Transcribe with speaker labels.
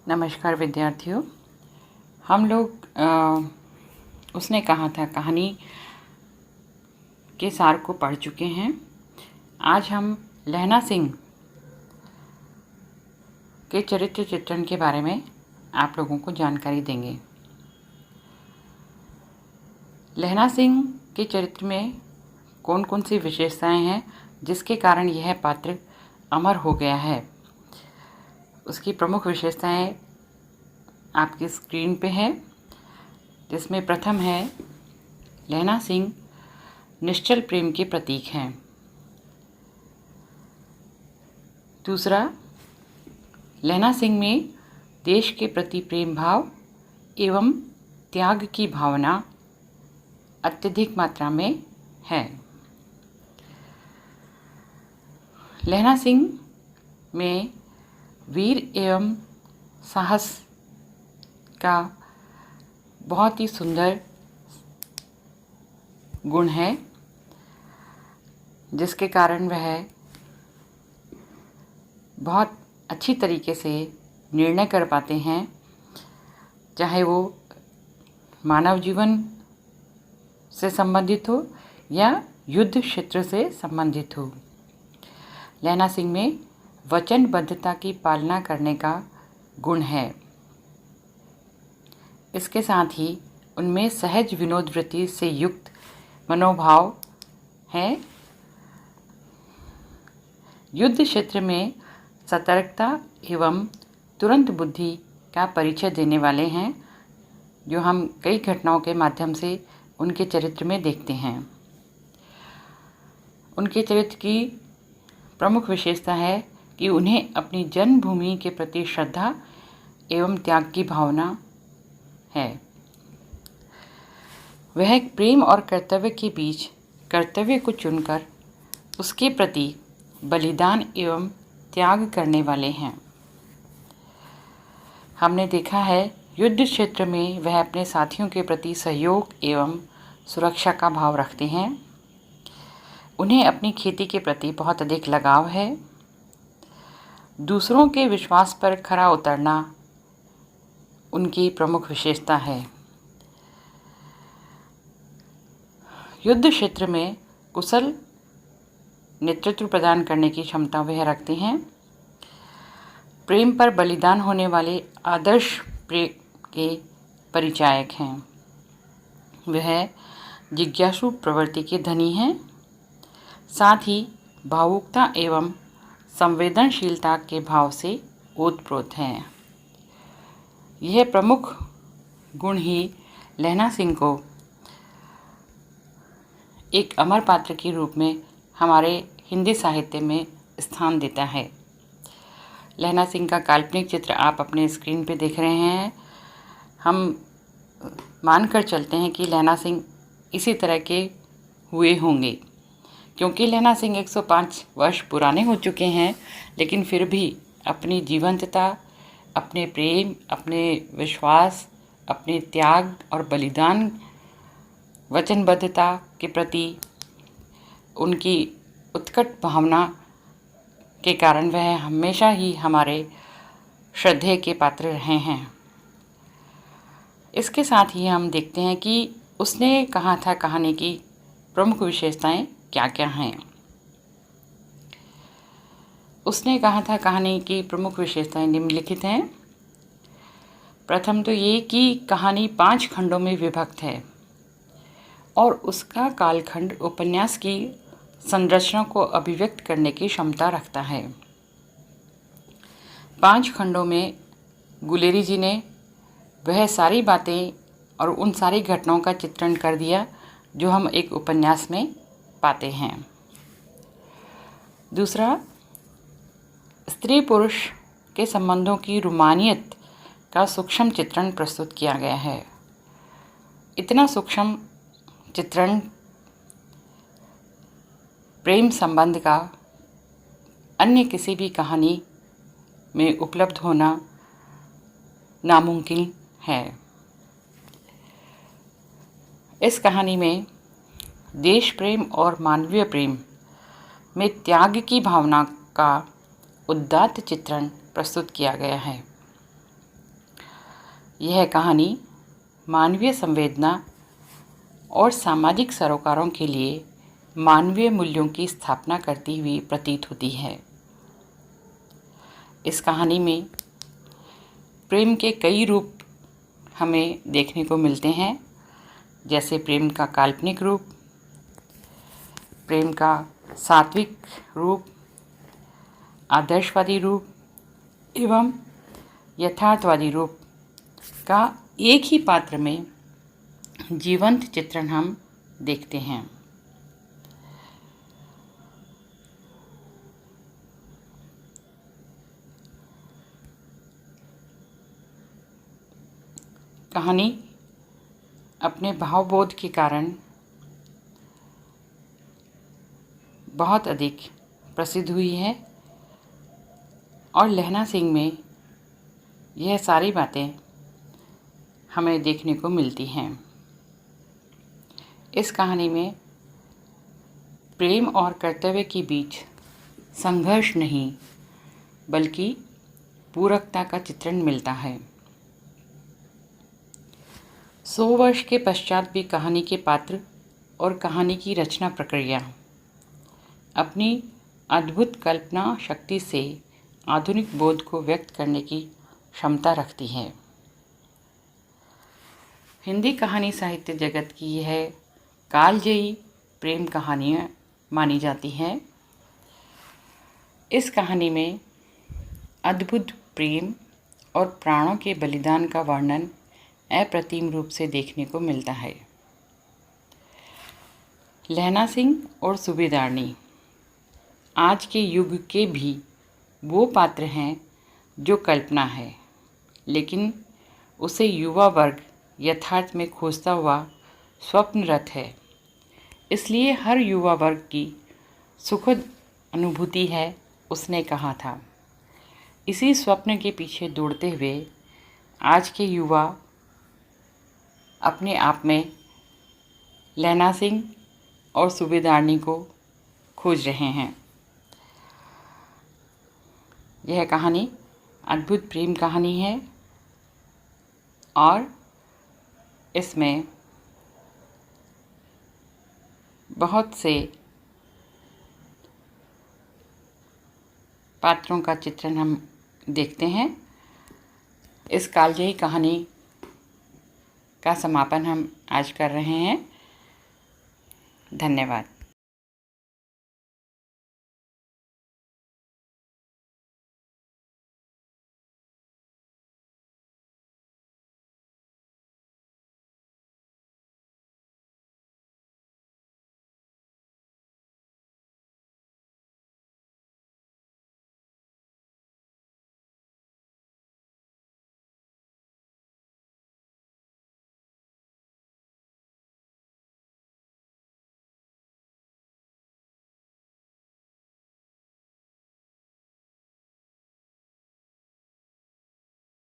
Speaker 1: नमस्कार विद्यार्थियों। हम लोग उसने कहा था कहानी के सार को पढ़ चुके हैं। आज हम लहना सिंह के चरित्र चित्रण के बारे में आप लोगों को जानकारी देंगे। लहना सिंह के चरित्र में कौन कौन सी विशेषताएं हैं जिसके कारण यह पात्र अमर हो गया है, उसकी प्रमुख विशेषताएं आपकी स्क्रीन पे है। जिसमें प्रथम है, लहना सिंह निश्चल प्रेम के प्रतीक हैं। दूसरा, लहना सिंह में देश के प्रति प्रेम भाव एवं त्याग की भावना अत्यधिक मात्रा में है। लहना सिंह में वीर एवं साहस का बहुत ही सुंदर गुण है, जिसके कारण वह बहुत अच्छी तरीके से निर्णय कर पाते हैं, चाहे वो मानव जीवन से संबंधित हो या युद्ध क्षेत्र से संबंधित हो। लहना सिंह में वचनबद्धता की पालना करने का गुण है। इसके साथ ही उनमें सहज विनोद वृत्ति से युक्त मनोभाव है। युद्ध क्षेत्र में सतर्कता एवं तुरंत बुद्धि का परिचय देने वाले हैं, जो हम कई घटनाओं के माध्यम से उनके चरित्र में देखते हैं। उनके चरित्र की प्रमुख विशेषता है कि उन्हें अपनी जन्मभूमि के प्रति श्रद्धा एवं त्याग की भावना है। वह प्रेम और कर्तव्य के बीच कर्तव्य को चुनकर उसके प्रति बलिदान एवं त्याग करने वाले हैं। हमने देखा है, युद्ध क्षेत्र में वह अपने साथियों के प्रति सहयोग एवं सुरक्षा का भाव रखते हैं। उन्हें अपनी खेती के प्रति बहुत अधिक लगाव है। दूसरों के विश्वास पर खरा उतरना उनकी प्रमुख विशेषता है। युद्ध क्षेत्र में कुशल नेतृत्व प्रदान करने की क्षमता वह रखते हैं। प्रेम पर बलिदान होने वाले आदर्श प्रेम के परिचायक हैं। वह जिज्ञासु प्रवृत्ति के धनी हैं। साथ ही भावुकता एवं संवेदनशीलता के भाव से ओतप्रोत हैं। यह प्रमुख गुण ही लहना सिंह को एक अमर पात्र के रूप में हमारे हिंदी साहित्य में स्थान देता है। लहना सिंह का काल्पनिक चित्र आप अपने स्क्रीन पे देख रहे हैं। हम मानकर चलते हैं कि लहना सिंह इसी तरह के हुए होंगे, क्योंकि लहना सिंह 105 वर्ष पुराने हो चुके हैं, लेकिन फिर भी अपनी जीवंतता, अपने प्रेम, अपने विश्वास, अपने त्याग और बलिदान, वचनबद्धता के प्रति उनकी उत्कट भावना के कारण वह हमेशा ही हमारे श्रद्धेय के पात्र रहे हैं। इसके साथ ही हम देखते हैं कि उसने कहा था कहानी की प्रमुख विशेषताएं क्या क्या हैं। उसने कहा था कहानी की प्रमुख विशेषताएं निम्नलिखित हैं। प्रथम तो ये कि कहानी 5 खंडों में विभक्त है और उसका कालखंड उपन्यास की संरचना को अभिव्यक्त करने की क्षमता रखता है। 5 खंडों में गुलेरी जी ने वह सारी बातें और उन सारी घटनाओं का चित्रण कर दिया जो हम एक उपन्यास में पाते हैं। दूसरा, स्त्री पुरुष के संबंधों की रोमानियत का सूक्ष्म चित्रण प्रस्तुत किया गया है। इतना सूक्ष्म चित्रण प्रेम संबंध का अन्य किसी भी कहानी में उपलब्ध होना नामुमकिन है। इस कहानी में देश प्रेम और मानवीय प्रेम में त्याग की भावना का उदात्त चित्रण प्रस्तुत किया गया है। यह कहानी मानवीय संवेदना और सामाजिक सरोकारों के लिए मानवीय मूल्यों की स्थापना करती हुई प्रतीत होती है। इस कहानी में प्रेम के कई रूप हमें देखने को मिलते हैं, जैसे प्रेम का काल्पनिक रूप, प्रेम का सात्विक रूप, आदर्शवादी रूप एवं यथार्थवादी रूप का एक ही पात्र में जीवंत चित्रण हम देखते हैं। कहानी अपने भावबोध के कारण बहुत अधिक प्रसिद्ध हुई है और लहना सिंह में यह सारी बातें हमें देखने को मिलती हैं। इस कहानी में प्रेम और कर्तव्य के बीच संघर्ष नहीं बल्कि पूरकता का चित्रण मिलता है। 100 वर्ष के पश्चात भी कहानी के पात्र और कहानी की रचना प्रक्रिया अपनी अद्भुत कल्पना शक्ति से आधुनिक बोध को व्यक्त करने की क्षमता रखती है। हिंदी कहानी साहित्य जगत की यह कालजयी प्रेम कहानियाँ मानी जाती हैं। इस कहानी में अद्भुत प्रेम और प्राणों के बलिदान का वर्णन अप्रतिम रूप से देखने को मिलता है। लहना सिंह और सूबेदारनी आज के युग के भी वो पात्र हैं जो कल्पना है, लेकिन उसे युवा वर्ग यथार्थ में खोजता हुआ स्वप्नरत है। इसलिए हर युवा वर्ग की सुखद अनुभूति है, उसने कहा था। इसी स्वप्न के पीछे दौड़ते हुए आज के युवा अपने आप में लहना सिंह और सूबेदारनी को खोज रहे हैं। यह कहानी अद्भुत प्रेम कहानी है और इसमें बहुत से पात्रों का चित्रण हम देखते हैं। इस कालजयी कहानी का समापन हम आज कर रहे हैं। धन्यवाद।